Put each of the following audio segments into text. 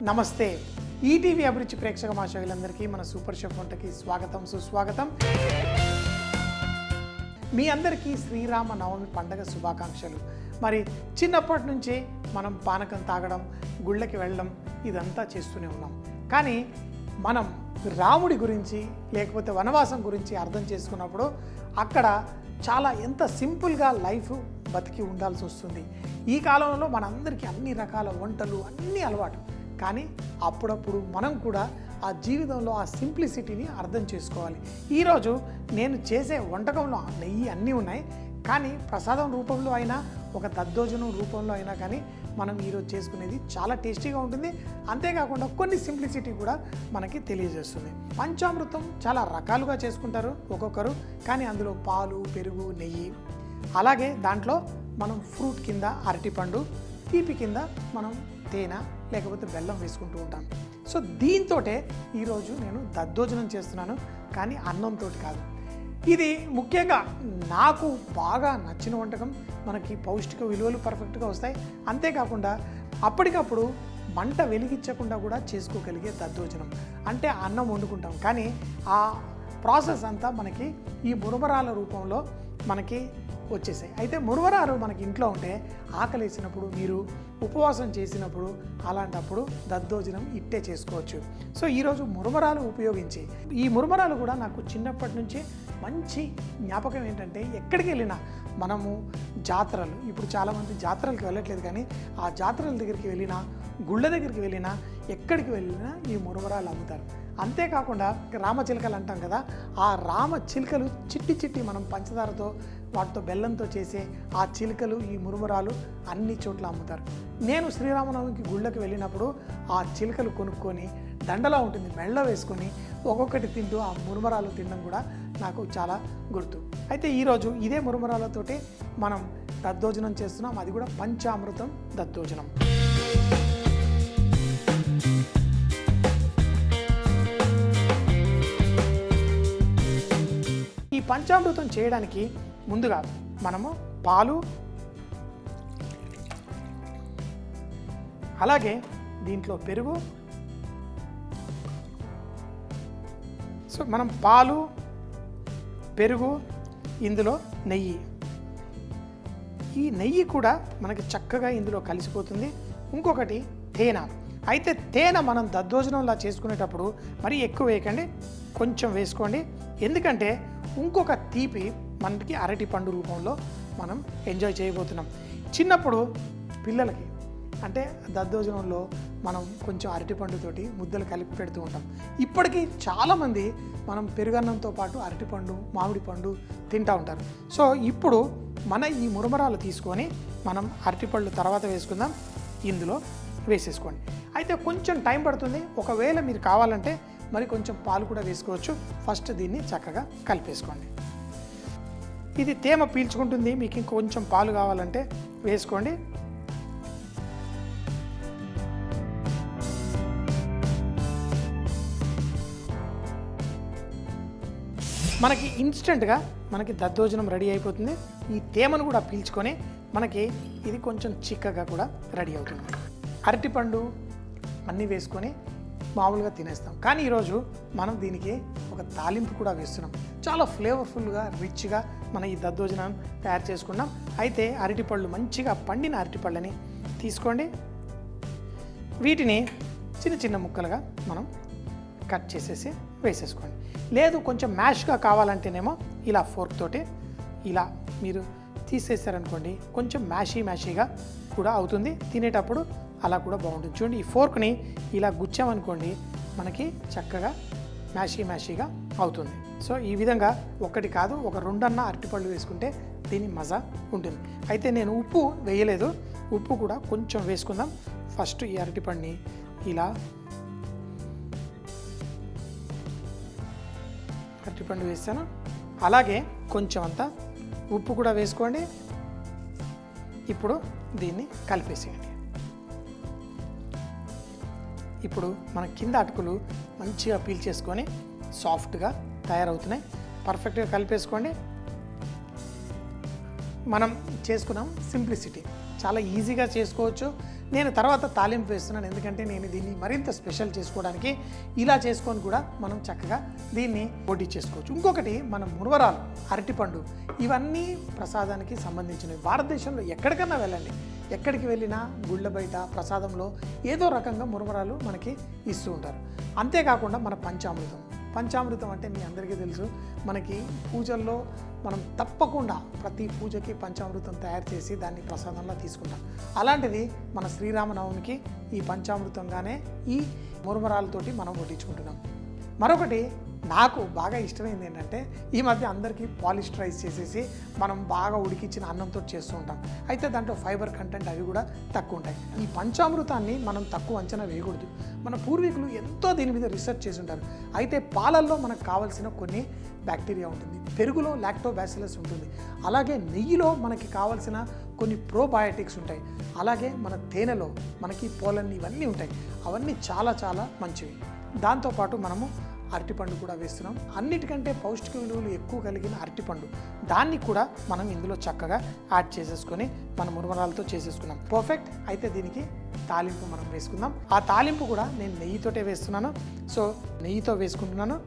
నమస్తే. ఈటీవీ అభిరుచి ప్రేక్షక మాషకులందరికీ మన సూపర్ షెఫ్ వంటకి స్వాగతం, సుస్వాగతం. మీ అందరికీ శ్రీరామ నవమి పండగ శుభాకాంక్షలు. మరి చిన్నప్పటి నుంచే మనం పానకం తాగడం, గుళ్ళకి వెళ్ళడం ఇదంతా చేస్తూనే ఉన్నాం. కానీ మనం రాముడి గురించి లేకపోతే వనవాసం గురించి అర్థం చేసుకున్నప్పుడు అక్కడ చాలా ఎంత సింపుల్గా లైఫ్ బతికి ఉండాల్సి వస్తుంది. ఈ కాలంలో మనందరికీ అన్ని రకాల వంటలు అన్నీ అలవాటు. కానీ అప్పుడప్పుడు మనం కూడా ఆ జీవితంలో ఆ సింప్లిసిటీని అర్థం చేసుకోవాలి. ఈరోజు నేను చేసే వంటకంలో నెయ్యి అన్నీ ఉన్నాయి, కానీ ప్రసాదం రూపంలో అయినా ఒక దద్దోజనం రూపంలో అయినా కానీ మనం ఈరోజు చేసుకునేది చాలా టేస్టీగా ఉంటుంది. అంతేకాకుండా కొన్ని సింప్లిసిటీ కూడా మనకి తెలియజేస్తుంది. పంచామృతం చాలా రకాలుగా చేసుకుంటారు ఒక్కొక్కరు, కానీ అందులో పాలు, పెరుగు, నెయ్యి, అలాగే దాంట్లో మనం ఫ్రూట్ కింద అరటిపండు, తీపి కింద మనం తేనె లేకపోతే బెల్లం వేసుకుంటూ ఉంటాం. సో దీంతో ఈరోజు నేను దద్దోజనం చేస్తున్నాను, కానీ అన్నంతో కాదు. ఇది ముఖ్యంగా నాకు బాగా నచ్చిన వంటకం. మనకి పౌష్టిక విలువలు పర్ఫెక్ట్గా వస్తాయి. అంతేకాకుండా అప్పటికప్పుడు మంట వెలిగించకుండా కూడా చేసుకోగలిగే దద్దోజనం. అంటే అన్నం వండుకుంటాం, కానీ ఆ ప్రాసెస్ అంతా మనకి ఈ మురమరాల రూపంలో మనకి వచ్చేసాయి. అయితే మురమరాలు మనకి ఇంట్లో ఉంటే ఆకలి వేసినప్పుడు, మీరు ఉపవాసం చేసినప్పుడు, అలాంటప్పుడు దద్దోజనం ఇట్టే చేసుకోవచ్చు. సో ఈరోజు మురమరాలు ఉపయోగించి, ఈ మురమరాలు కూడా నాకు చిన్నప్పటి నుంచి మంచి జ్ఞాపకం ఏంటంటే, ఎక్కడికి వెళ్ళినా మనము జాతరలు, ఇప్పుడు చాలామంది జాతరలకు వెళ్ళట్లేదు, కానీ ఆ జాతరల దగ్గరికి వెళ్ళినా, గుళ్ళ దగ్గరికి వెళ్ళినా, ఎక్కడికి వెళ్ళినా ఈ మురమరాలు అమ్ముతారు. అంతేకాకుండా రామచిలుకలు అంటాం కదా, ఆ రామచిలుకలు చిట్టి చిట్టి మనం పంచదారతో వాటితో బెల్లంతో చేసే ఆ చిలుకలు, ఈ మురమరాలు అన్ని చోట్ల అమ్ముతారు. నేను శ్రీరామనవమికి గుళ్ళకి వెళ్ళినప్పుడు ఆ చిలుకలు కొనుక్కొని దండలా ఉంటుంది మెళ్ళ వేసుకొని ఒక్కొక్కటి తింటూ ఆ మురమరాలు తినడం కూడా నాకు చాలా గుర్తు. అయితే ఈరోజు ఇదే మురమరాలతోటి మనం దద్దోజనం చేస్తున్నాం, అది కూడా పంచామృతం దద్దోజనం. ఈ పంచామృతం చేయడానికి ముందుగా మనము పాలు, అలాగే దీంట్లో పెరుగు, సో మనం పాలు, పెరుగు, ఇందులో నెయ్యి, ఈ నెయ్యి కూడా మనకి చక్కగా ఇందులో కలిసిపోతుంది. ఇంకొకటి తేనె. అయితే తేనె మనం దద్దోజనంలా చేసుకునేటప్పుడు మరీ ఎక్కువ వేయకండి, కొంచెం వేసుకోండి. ఎందుకంటే ఇంకొక తీపి మనకి అరటి పండు రూపంలో మనం ఎంజాయ్ చేయబోతున్నాం. చిన్నప్పుడు పిల్లలకి అంటే దద్దోజనంలో మనం కొంచెం అరటిపండుతోటి ముద్దలు కలిపి పెడుతూ ఉంటాం. ఇప్పటికీ చాలామంది మనం పెరుగన్నంతో పాటు అరటిపండు, మామిడి పండు తింటూ ఉంటారు. సో ఇప్పుడు మన ఈ మురమరాలు తీసుకొని మనం అరటిపళ్ళు తర్వాత వేసుకుందాం, ఇందులో వేసేసుకోండి. అయితే కొంచెం టైం పడుతుంది. ఒకవేళ మీరు కావాలంటే మరి కొంచెం పాలు కూడా వేసుకోవచ్చు. ఫస్ట్ దీన్ని చక్కగా కలిపేసుకోండి. ఇది తేమ పీల్చుకుంటుంది, మీకు ఇంకొంచెం పాలు కావాలంటే వేసుకోండి. మనకి ఇన్స్టెంట్గా మనకి దద్దోజనం రెడీ అయిపోతుంది. ఈ తేమను కూడా పీల్చుకొని మనకి ఇది కొంచెం చిక్కగా కూడా రెడీ అవుతుంది. అరటిపండు అన్నీ వేసుకొని మామూలుగా తినేస్తాం, కానీ ఈరోజు మనం దీనికి ఒక తాలింపు కూడా వేస్తున్నాం. చాలా ఫ్లేవర్ఫుల్గా, రిచ్గా మనం ఈ దద్దోజనం తయారు చేసుకున్నాం. అయితే అరటిపళ్ళు, మంచిగా పండిన అరటిపళ్ళని తీసుకోండి. వీటిని చిన్న చిన్న ముక్కలుగా మనం కట్ చేసేసి వేసేసుకోండి. లేదు కొంచెం మ్యాష్గా కావాలంటేనేమో ఇలా ఫోర్క్ తోటి ఇలా మీరు తీసేసారనుకోండి, కొంచెం మ్యాషీగా కూడా అవుతుంది. తినేటప్పుడు అలా కూడా బాగుంటుంది. చూడండి, ఈ ఫోర్క్ని ఇలా గుచ్చామనుకోండి మనకి చక్కగా మ్యాషీగా అవుతుంది. సో ఈ విధంగా ఒకటి కాదు, ఒక రెండన్న అరటిపళ్ళు వేసుకుంటే దీని మజా ఉంటుంది. అయితే నేను ఉప్పు వేయలేదు, ఉప్పు కూడా కొంచెం వేసుకుందాం. ఫస్ట్ ఈ అరటిపండుని ఇలా అరటిపండు వేస్తాను, అలాగే కొంచెం అంతా ఉప్పు కూడా వేసుకోండి. ఇప్పుడు దీన్ని కలిపేసేయండి. ఇప్పుడు మన కింద అటుకులు మంచిగా పీల్చేసుకొని సాఫ్ట్గా తయారవుతున్నాయి. పర్ఫెక్ట్గా కలిపేసుకోండి. మనం చేసుకున్నాం సింప్లిసిటీ, చాలా ఈజీగా చేసుకోవచ్చు. నేను తర్వాత తాలింపు వేస్తున్నాను, ఎందుకంటే నేను దీన్ని మరింత స్పెషల్ చేసుకోవడానికి. ఇలా చేసుకొని కూడా మనం చక్కగా దీన్ని వడ్డించేసుకోవచ్చు. ఇంకొకటి మన మురవరాలు, అరటిపండు, ఇవన్నీ ప్రసాదానికి సంబంధించినవి. భారతదేశంలో ఎక్కడికన్నా వెళ్ళండి, ఎక్కడికి వెళ్ళినా గుళ్ళ బయట ప్రసాదంలో ఏదో రకంగా మురమరాలు మనకి ఇస్తూ ఉంటారు. అంతేకాకుండా మన పంచామృతం అంటే మీ అందరికీ తెలుసు, మనకి పూజల్లో మనం తప్పకుండా ప్రతి పూజకి పంచామృతం తయారు చేసి దాన్ని ప్రసాదంలో తీసుకుంటాం. అలాంటిది మన శ్రీరామనవమికి ఈ పంచామృతంగానే ఈ మురమరాలతోటి మనం వడ్డించుకుంటున్నాం. మరొకటి నాకు బాగా ఇష్టమైంది ఏంటంటే, ఈ మధ్య అందరికీ పాలిష్డ్ రైస్ చేసేసి మనం బాగా ఉడికించిన అన్నంతో చేస్తూ ఉంటాం. అయితే దాంట్లో ఫైబర్ కంటెంట్ అవి కూడా తక్కువ ఉంటాయి. ఈ పంచామృతాన్ని మనం తక్కువ అంచనా వేయకూడదు. మన పూర్వీకులు ఎంతో దీని మీద రీసెర్చ్ చేసి ఉంటారు. అయితే పాలల్లో మనకు కావాల్సిన కొన్ని బ్యాక్టీరియా ఉంటుంది, పెరుగులో లాక్టోబాసిల్లస్ ఉంటుంది, అలాగే నెయ్యిలో మనకి కావాల్సిన కొన్ని ప్రోబయోటిక్స్ ఉంటాయి, అలాగే మన తేనెలో మనకి పోలన్ ఇవన్నీ ఉంటాయి. అవన్నీ చాలా చాలా మంచివి. దాంతోపాటు మనము అరటిపండు కూడా వేస్తున్నాం. అన్నిటికంటే పౌష్టిక విలువలు ఎక్కువ కలిగిన అరటిపండు, దాన్ని కూడా మనం ఇందులో చక్కగా యాడ్ చేసేసుకొని మన మురమరాలతో చేసేసుకున్నాం. పర్ఫెక్ట్. అయితే దీనికి తాలింపు మనం వేసుకుందాం. ఆ తాలింపు కూడా నేను నెయ్యితోటే వేస్తున్నాను. సో నెయ్యితో వేసుకుంటున్నాను.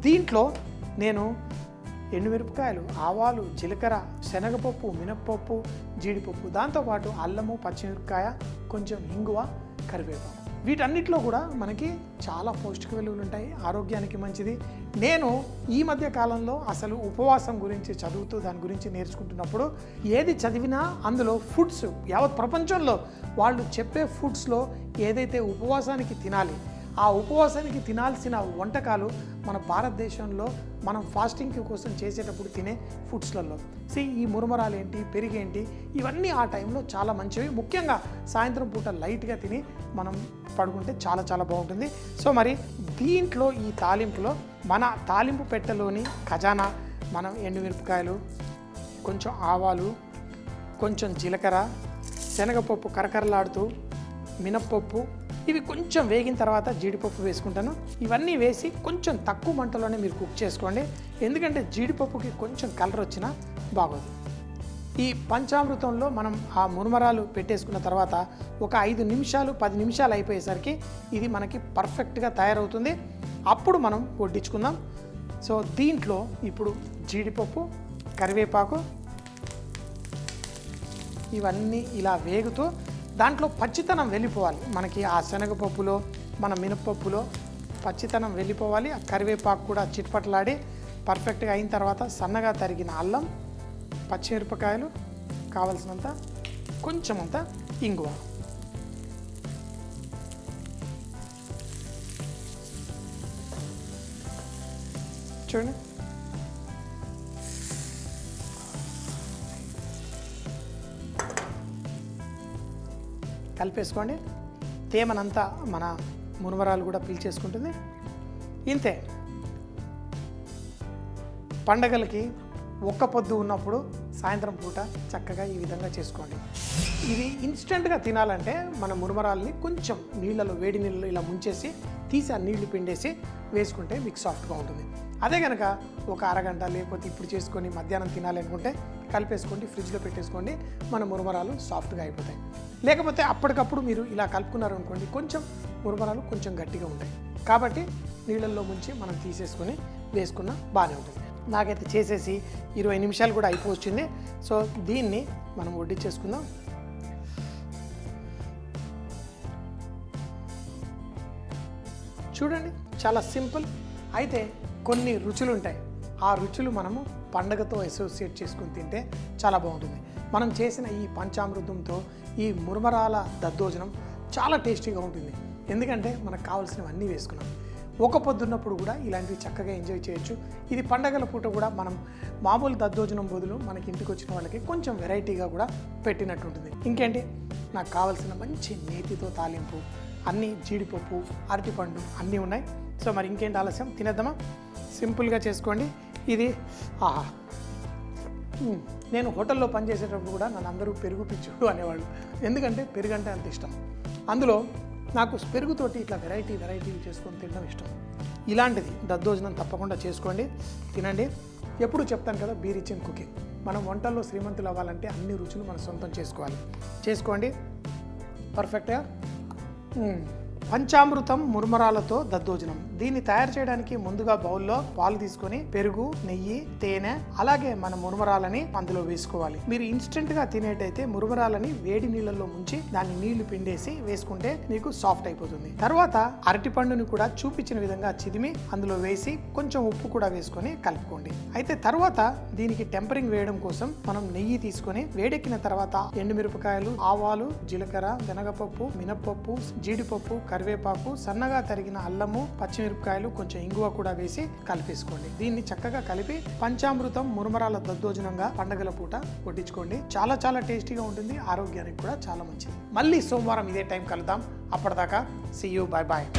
దీంట్లో నేను ఎండుమిరపకాయలు, ఆవాలు, జీలకర్ర, శనగపప్పు, మినప్పప్పు, జీడిపప్పు, దాంతోపాటు అల్లము, పచ్చిమిరపకాయ, కొంచెం ఇంగువ, కరివేపాకు, వీటన్నిటిలో కూడా మనకి చాలా పౌష్టిక విలువలు ఉంటాయి, ఆరోగ్యానికి మంచిది. నేను ఈ మధ్య కాలంలో అసలు ఉపవాసం గురించి చదువుతూ దాని గురించి నేర్చుకుంటున్నప్పుడు ఏది చదివినా అందులో ఫుడ్స్, యావత్ ప్రపంచంలో వాళ్ళు చెప్పే ఫుడ్స్లో ఏదైతే ఉపవాసానికి తినాలి, ఆ ఉపవాసానికి తినాల్సిన వంటకాలు మన భారతదేశంలో మనం ఫాస్టింగ్ కోసం చేసేటప్పుడు తినే ఫుడ్స్లలో ఈ మురమరాలు ఏంటి, పెరిగేంటి, ఇవన్నీ ఆ టైంలో చాలా మంచివి. ముఖ్యంగా సాయంత్రం పూట లైట్గా తిని మనం పడుకుంటే చాలా చాలా బాగుంటుంది. సో మరి దీంట్లో ఈ తాలింపులో మన తాలింపు పెట్టెలోని ఖజానా, మనం ఎండుమిరపకాయలు, కొంచెం ఆవాలు, కొంచెం జీలకర్ర, శనగపప్పు కరకరలాడుతూ, మినప్పప్పు, ఇవి కొంచెం వేగిన తర్వాత జీడిపప్పు వేసుకుంటాను. ఇవన్నీ వేసి కొంచెం తక్కువ మంటలోనే మీరు కుక్ చేసుకోండి, ఎందుకంటే జీడిపప్పుకి కొంచెం కలర్ వచ్చినా బాగోదు. ఈ పంచామృతంలో మనం ఆ మురమరాలు పెట్టేసుకున్న తర్వాత ఒక 5 నిమిషాలు 10 నిమిషాలు అయిపోయేసరికి ఇది మనకి పర్ఫెక్ట్గా తయారవుతుంది. అప్పుడు మనం వడ్డించుకుందాం. సో దీంట్లో ఇప్పుడు జీడిపప్పు, కరివేపాకు, ఇవన్నీ ఇలా వేగుతూ దాంట్లో పచ్చితనం వెళ్ళిపోవాలి. మనకి ఆ శనగపప్పులో, మన మినపప్పులో పచ్చితనం వెళ్ళిపోవాలి. ఆ కరివేపాకు కూడా చిట్పట్లాడి పర్ఫెక్ట్గా అయిన తర్వాత సన్నగా తరిగిన అల్లం, పచ్చిమిరపకాయలు, కావలసినంత కొంచెం అంత ఇంగువ, చూడండి. కలిపేసుకోండి. తేమనంతా మన మురమరాలు కూడా పీల్చేసుకుంటుంది. ఇంతే. పండగలకి ఒక్క పొద్దు ఉన్నప్పుడు సాయంత్రం పూట చక్కగా ఈ విధంగా చేసుకోండి. ఇది ఇన్స్టెంట్గా తినాలంటే మన మురమరాల్ని కొంచెం నీళ్ళలో, వేడి నీళ్ళలో ఇలా ముంచేసి తీసి ఆ నీళ్లు పిండేసి వేసుకుంటే మీకు సాఫ్ట్గా ఉంటుంది. అదే కనుక ఒక అరగంట లేకపోతే ఇప్పుడు చేసుకొని మధ్యాహ్నం తినాలి అనుకుంటే కలిపేసుకోండి, ఫ్రిడ్జ్లో పెట్టేసుకోండి, మన మురమరాలు సాఫ్ట్గా అయిపోతాయి. లేకపోతే అప్పటికప్పుడు మీరు ఇలా కలుపుకున్నారు అనుకోండి, కొంచెం మురమరాలు కొంచెం గట్టిగా ఉంటాయి. కాబట్టి నీళ్ళల్లో ముంచి మనం తీసేసుకొని వేసుకున్న బాగానే ఉంటుంది. నాకైతే చేసేసి 20 నిమిషాలు కూడా అయిపోవచ్చింది. సో దీన్ని మనం వడ్డించేసుకుందాం. చూడండి, చాలా సింపుల్. అయితే కొన్ని రుచులు ఉంటాయి. ఆ రుచులు మనము పండగతో అసోసియేట్ చేసుకుని తింటే చాలా బాగుంటుంది. మనం చేసిన ఈ పంచామృతంతో ఈ మురమరాల దద్దోజనం చాలా టేస్టీగా ఉంటుంది, ఎందుకంటే మనకు కావాల్సినవన్నీ వేసుకున్నాం. ఒక పొద్దున్నప్పుడు కూడా ఇలాంటివి చక్కగా ఎంజాయ్ చేయొచ్చు. ఇది పండగల పూట కూడా మనం మామూలు దద్దోజనం బదులు మనకి ఇంటికి వచ్చిన వాళ్ళకి కొంచెం వెరైటీగా కూడా పెట్టినట్టు ఉంటుంది. ఇంకేంటి, నాకు కావాల్సిన మంచి నేతితో తాలింపు, అన్నీ జీడిపప్పు, అరటిపండు అన్నీ ఉన్నాయి. సో మరి ఇంకేంటి ఆలస్యం, తినేద్దామా? సింపుల్గా చేసుకోండి. ఇది ఆహా, నేను హోటల్లో పనిచేసేటప్పుడు కూడా నన్ను అందరూ పెరుగు పిచ్చుడు అనేవాళ్ళు, ఎందుకంటే పెరుగు అంటే అంత ఇష్టం. అందులో నాకు పెరుగుతోటి ఇట్లా వెరైటీ చేసుకొని తినడం ఇష్టం. ఇలాంటిది దద్దోజనం తప్పకుండా చేసుకోండి, తినండి. ఎప్పుడు చెప్తాను కదా, బీ రిచ్ ఇన్ కుకింగ్. మనం వంటల్లో శ్రీమంతులు అవ్వాలంటే అన్ని రుచులు మనం సొంతం చేసుకోండి. పర్ఫెక్ట్గా. పంచామృతం మురుమరాలతో దద్దోజనం. దీన్ని తయారు చేయడానికి ముందుగా బౌల్లో పాలు తీసుకొని పెరుగు, నెయ్యి, తేనె, అలాగే మన మురుమరాలని అందులో వేసుకోవాలి. మీరు ఇన్స్టెంట్ గా తినేటైతే మురుమరాలని వేడి నీళ్ళల్లో ముంచి దాన్ని నీళ్లు పిండేసి వేసుకుంటే మీకు సాఫ్ట్ అయిపోతుంది. తర్వాత అరటిపండుని కూడా చూపించిన విధంగా చిదిమి అందులో వేసి కొంచెం ఉప్పు కూడా వేసుకొని కలుపుకోండి. అయితే తర్వాత దీనికి టెంపరింగ్ వేయడం కోసం మనం నెయ్యి తీసుకొని వేడెక్కిన తర్వాత ఎండుమిరపకాయలు, ఆవాలు, జీలకర్ర, శనగపప్పు, మినప్పప్పు, జీడిపప్పు, కరివేపాకు, సన్నగా తరిగిన అల్లము, పచ్చిమిరపకాయలు, కొంచెం ఇంగువ కూడా వేసి కలిపేసుకోండి. దీన్ని చక్కగా కలిపి పంచామృతం మురుమరాల దద్దోజనంగా పండగల పూట వడ్డించుకోండి. చాలా చాలా టేస్టీగా ఉంటుంది, ఆరోగ్యానికి కూడా చాలా మంచిది. మళ్ళీ సోమవారం ఇదే టైం కలుద్దాం. అప్పటిదాకా సీ యూ, బై బాయ్.